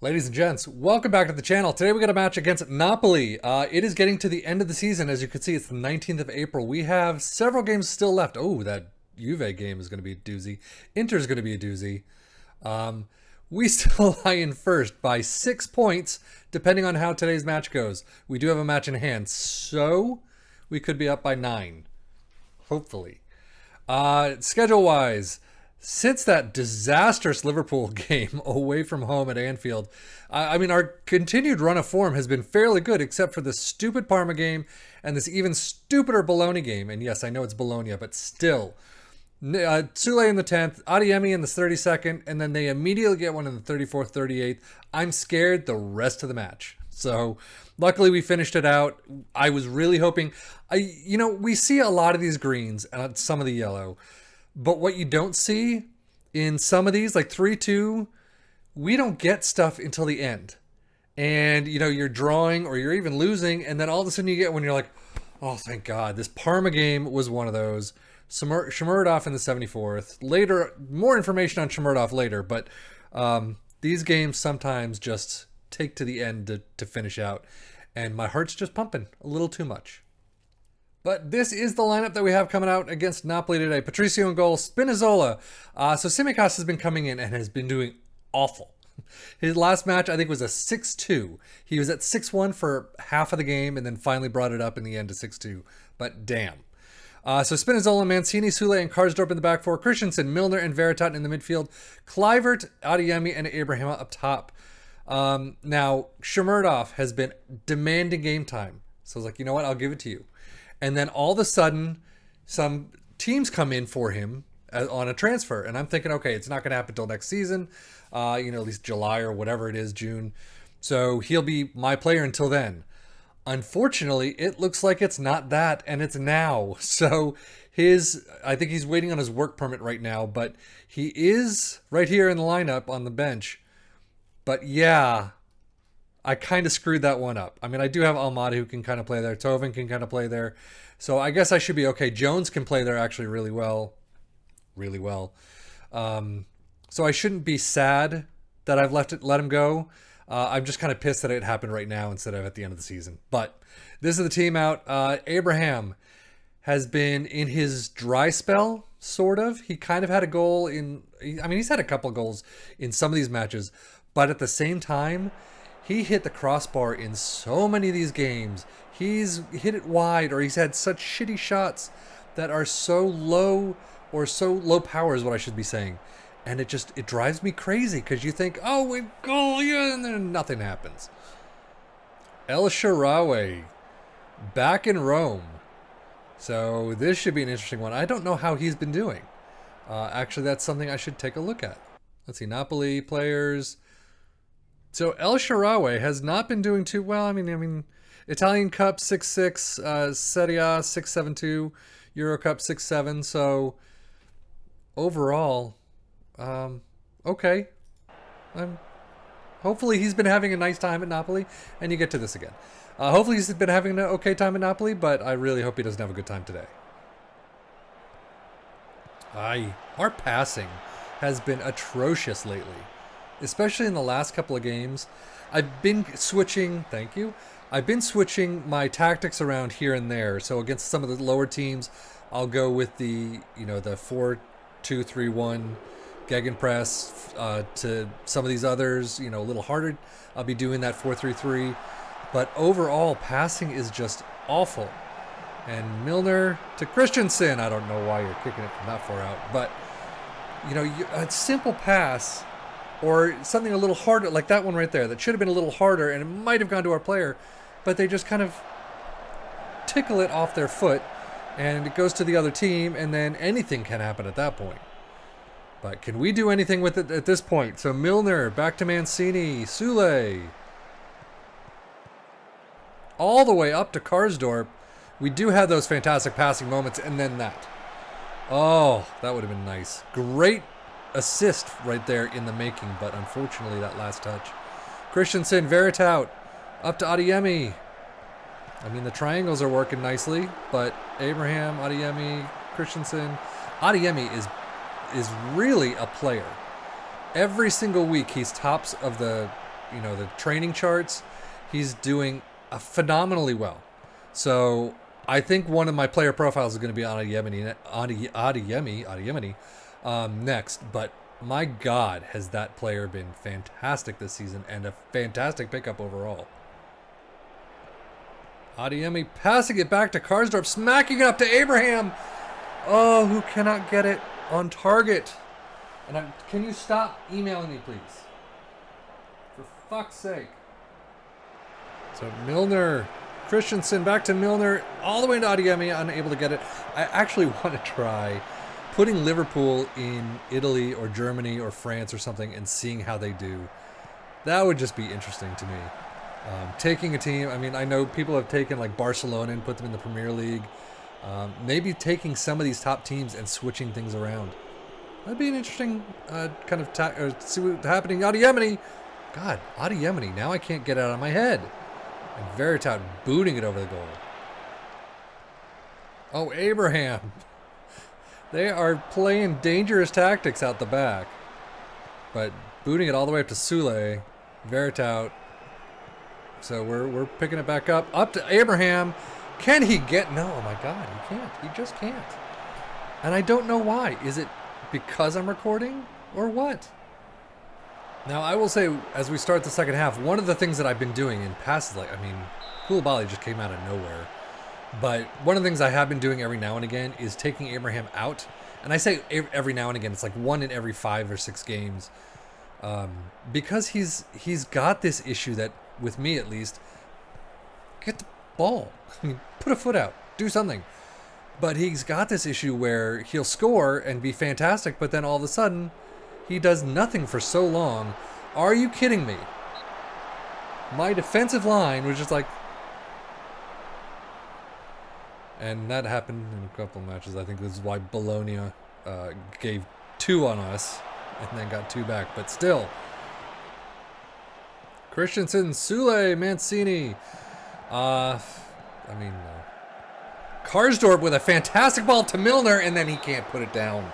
Ladies and gents, welcome back to the channel. Today we got a match against Napoli. It is getting to the end of the season. As you can see, it's the 19th of April. We have several games still left. Oh, that Juve game is going to be a doozy. Inter's going to be a doozy. We still lie in first by 6 points, depending on how today's match goes. We do have a match in hand, so we could be up by 9. Hopefully. Schedule-wise, since that disastrous Liverpool game away from home at Anfield, I mean, our continued run of form has been fairly good, except for the stupid Parma game and this even stupider Bologna game. And yes, I know it's Bologna, but still. Sule in the 10th, Adeyemi in the 32nd, and then they immediately get one in the 34th, 38th. I'm scared the rest of the match. So luckily we finished it out. I was really hoping, we see a lot of these greens and some of the yellow. But what you don't see in some of these, like 3-2, we don't get stuff until the end. And, you're drawing or you're even losing. And then all of a sudden you get when you're like, oh, thank God. This Parma game was one of those. Shmurodov in the 74th. Later, more information on Shmurodov later. But these games sometimes just take to the end to finish out. And my heart's just pumping a little too much. But this is the lineup that we have coming out against Napoli today. Patricio in goal, Spinazzola. So Tsimikas has been coming in and has been doing awful. His last match, I think, was a 6-2. He was at 6-1 for half of the game and then finally brought it up in the end to 6-2. But damn. So Spinazzola, Mancini, Sule, and Karsdorp in the back four. Christensen, Milner, and Veritat in the midfield. Kluivert, Adeyemi, and Abraham up top. Now, Shmurodov has been demanding game time. So I was like, you know what? I'll give it to you. And then all of a sudden, some teams come in for him on a transfer. And I'm thinking, okay, it's not going to happen until next season, at least July or whatever it is, June. So he'll be my player until then. Unfortunately, it looks like it's not that, and it's now. So I think he's waiting on his work permit right now, but he is right here in the lineup on the bench. But yeah, I kind of screwed that one up. I mean, I do have Almada who can kind of play there. Tovin can kind of play there. So I guess I should be okay. Jones can play there actually really well. Really well. So I shouldn't be sad that I've let him go. I'm just kind of pissed that it happened right now instead of at the end of the season. But this is the team out. Abraham has been in his dry spell, sort of. He kind of had a goal he's had a couple goals in some of these matches. But at the same time, he hit the crossbar in so many of these games. He's hit it wide, or he's had such shitty shots that are so low, or so low power is what I should be saying. And it drives me crazy because you think, oh, we goal, yeah, and then nothing happens. El Shaarawy back in Rome. So this should be an interesting one. I don't know how he's been doing. Actually, that's something I should take a look at. Let's see, Napoli players. So El Shaarawy has not been doing too well. I mean, Italian Cup 6-6, Serie A 6-7-2, Euro Cup 6-7. So overall, okay. Hopefully he's been having a nice time at Napoli, and you get to this again. Hopefully he's been having an okay time at Napoli, but I really hope he doesn't have a good time today. Our passing has been atrocious lately. Especially in the last couple of games. I've been switching, thank you. I've been switching my tactics around here and there. So against some of the lower teams, I'll go with the 4-2-3-1 gegenpress. To some of these others, a little harder, I'll be doing that 4-3-3. But overall, passing is just awful. And Milner to Christensen. I don't know why you're kicking it from that far out. But, a simple pass, or something a little harder, like that one right there, that should have been a little harder, and it might have gone to our player, but they just kind of tickle it off their foot, and it goes to the other team, and then anything can happen at that point. But can we do anything with it at this point? So Milner, back to Mancini, Sule. All the way up to Karsdorp. We do have those fantastic passing moments, and then that. Oh, that would have been nice. Great assist right there in the making, but unfortunately that last touch. Christensen, Veritat, up to Adeyemi. I mean, the triangles are working nicely, but Abraham, Adeyemi, Christensen. Adeyemi is really a player. Every single week he's tops of the the training charts, he's doing phenomenally well. So I think one of my player profiles is going to be Adeyemi next. But my God, has that player been fantastic this season and a fantastic pickup overall. Adeyemi passing it back to Karsdorp, smacking it up to Abraham. Oh, who cannot get it on target? And can you stop emailing me, please? For fuck's sake. So Milner, Christensen back to Milner, all the way to Adeyemi, unable to get it. I actually want to try putting Liverpool in Italy or Germany or France or something and seeing how they do. That would just be interesting to me. Taking a team, I mean, I know people have taken like Barcelona and put them in the Premier League. Maybe taking some of these top teams and switching things around. That'd be an interesting kind of see what's happening. Adeyemi, God, Adeyemi. Now I can't get it out of my head. And Veritat booting it over the goal. Oh, Abraham. They are playing dangerous tactics out the back, but booting it all the way up to Sule. Veritat. So we're picking it back up to Abraham. Can he get? No, oh my God, he can't. He just can't. And I don't know why. Is it because I'm recording or what? Now, I will say, as we start the second half, one of the things that I've been doing in past, Koulibaly just came out of nowhere. But one of the things I have been doing every now and again is taking Abraham out. And I say every now and again, it's like 1 in every 5 or 6 games. Because he's got this issue that, with me at least, get the ball. I mean, put a foot out. Do something. But he's got this issue where he'll score and be fantastic, but then all of a sudden, he does nothing for so long. Are you kidding me? My defensive line was just like... And that happened in a couple of matches. I think this is why Bologna gave 2 on us and then got 2 back. But still... Christensen, Sule, Mancini. Karsdorp with a fantastic ball to Milner, and then he can't put it down.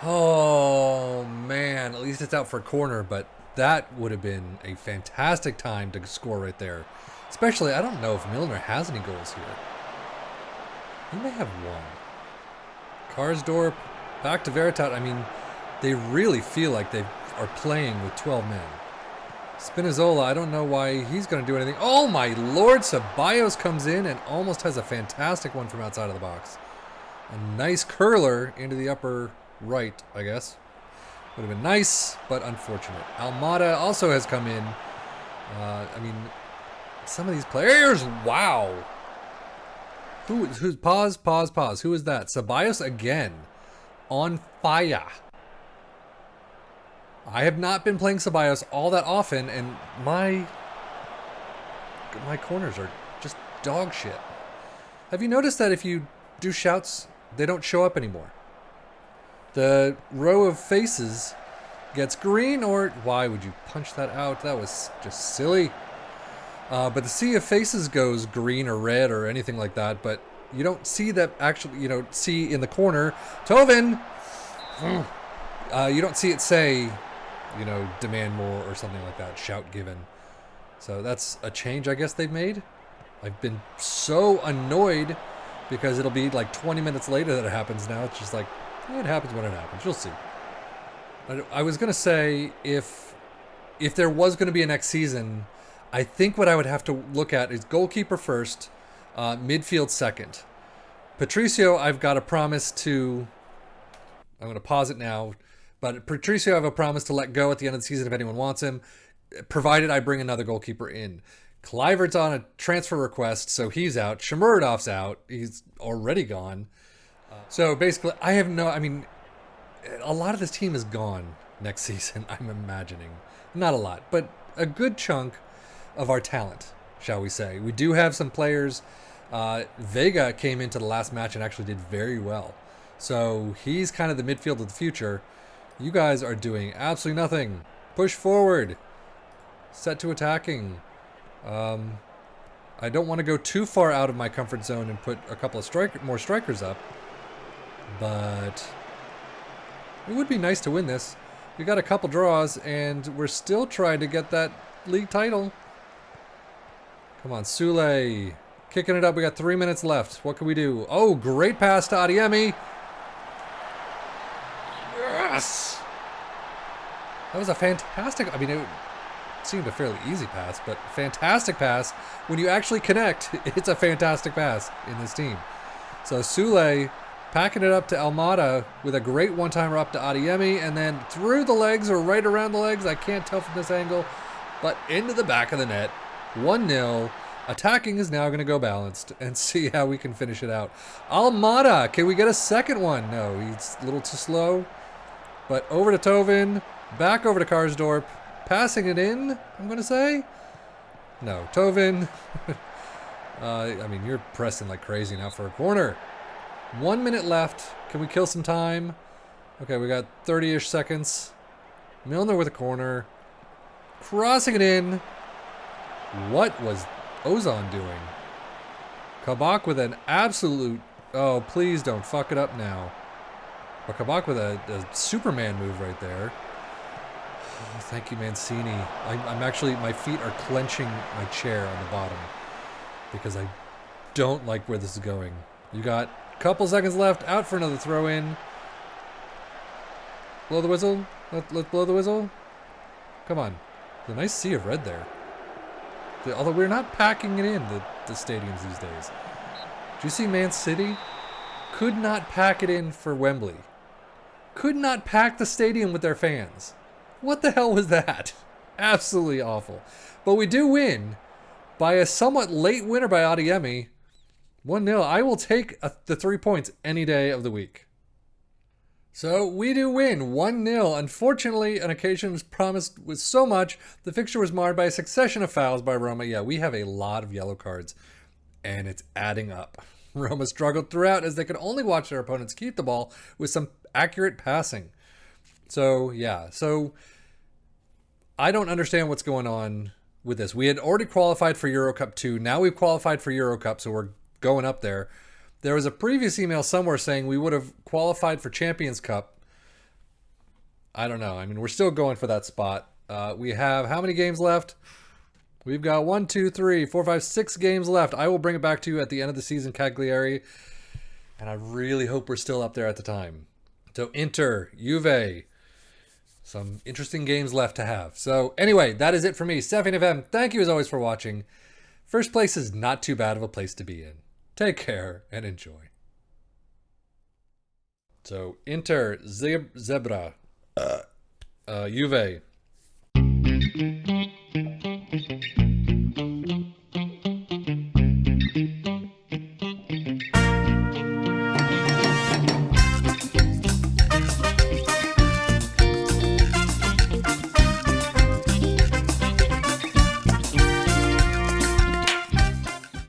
Oh, man. At least it's out for a corner, but that would have been a fantastic time to score right there. Especially, I don't know if Milner has any goals here. He may have one. Karsdorp, back to Veritat. I mean, they really feel like they are playing with 12 men. Spinazzola, I don't know why he's going to do anything. Oh, my Lord. Ceballos comes in and almost has a fantastic one from outside of the box. A nice curler into the upper right, I guess. Would have been nice, but unfortunate. Almada also has come in. Some of these players, wow. Who's pause. Who is that? Ceballos again. On fire. I have not been playing Ceballos all that often, and my corners are just dog shit. Have you noticed that if you do shouts, they don't show up anymore? The row of faces gets green, or why would you punch that out? That was just silly. But the sea of faces goes green or red or anything like that, but you don't see that actually, see in the corner, Tovin! You don't see it say... demand more or something like that, shout given. So that's a change I guess they've made. I've been so annoyed because it'll be like 20 minutes later that it happens now. It's just like, it happens when it happens. You'll see. I was going to say, if there was going to be a next season, I think what I would have to look at is goalkeeper first, midfield second. Patricio, I've got a promise to... I'm going to pause it now. But Patricio, I have a promise to let go at the end of the season if anyone wants him, provided I bring another goalkeeper in. Kluivert's on a transfer request, so he's out. Shomurodov's out. He's already gone. So basically, a lot of this team is gone next season, I'm imagining. Not a lot, but a good chunk of our talent, shall we say. We do have some players. Vega came into the last match and actually did very well. So he's kind of the midfield of the future. You guys are doing absolutely nothing. Push forward. Set to attacking. I don't want to go too far out of my comfort zone and put a couple of more strikers up. But it would be nice to win this. We got a couple draws, and we're still trying to get that league title. Come on, Sule. Kicking it up. We got 3 minutes left. What can we do? Oh, great pass to Adiemi. Yes! That was a fantastic... I mean, it seemed a fairly easy pass, but fantastic pass. When you actually connect, it's a fantastic pass in this team. So Sule packing it up to Almada with a great one-timer up to Adiemi, and then through the legs or right around the legs, I can't tell from this angle, but into the back of the net. 1-0. Attacking is now going to go balanced and see how we can finish it out. Almada, can we get a second one? No, he's a little too slow. But over to Tovin, back over to Karsdorp, passing it in, I'm going to say. No, Tovin. I mean, you're pressing like crazy now for a corner. 1 minute left. Can we kill some time? Okay, we got 30-ish seconds. Milner with a corner. Crossing it in. What was Ozan doing? Kabak with an absolute... Oh, please don't fuck it up now. But Kabak with a Superman move right there. Oh, thank you, Mancini. I'm actually... My feet are clenching my chair on the bottom. Because I don't like where this is going. You got a couple seconds left. Out for another throw-in. Blow the whistle. Let's blow the whistle. Come on. There's a nice sea of red there. Although we're not packing it in, the stadiums these days. Do you see Man City? Could not pack it in for Wembley. Could not pack the stadium with their fans. What the hell was that? Absolutely awful. But we do win by a somewhat late winner by Adiemi. 1-0. I will take the 3 points any day of the week. So we do win 1-0. Unfortunately, an occasion was promised with so much, the fixture was marred by a succession of fouls by Roma. Yeah, we have a lot of yellow cards, and it's adding up. Roma struggled throughout as they could only watch their opponents keep the ball with some accurate passing. So, yeah. So, I don't understand what's going on with this. We had already qualified for Euro Cup 2. Now we've qualified for Euro Cup, so we're going up there. There was a previous email somewhere saying we would have qualified for Champions Cup. I don't know. I mean, we're still going for that spot. We have how many games left? We've got 1, 2, 3, 4, 5, 6 games left. I will bring it back to you at the end of the season, Cagliari. And I really hope we're still up there at the time. So Inter, Juve. Some interesting games left to have. So anyway, that is it for me. Sefian FM, thank you as always for watching. First place is not too bad of a place to be in. Take care and enjoy. So, Inter, Zebra, Juve.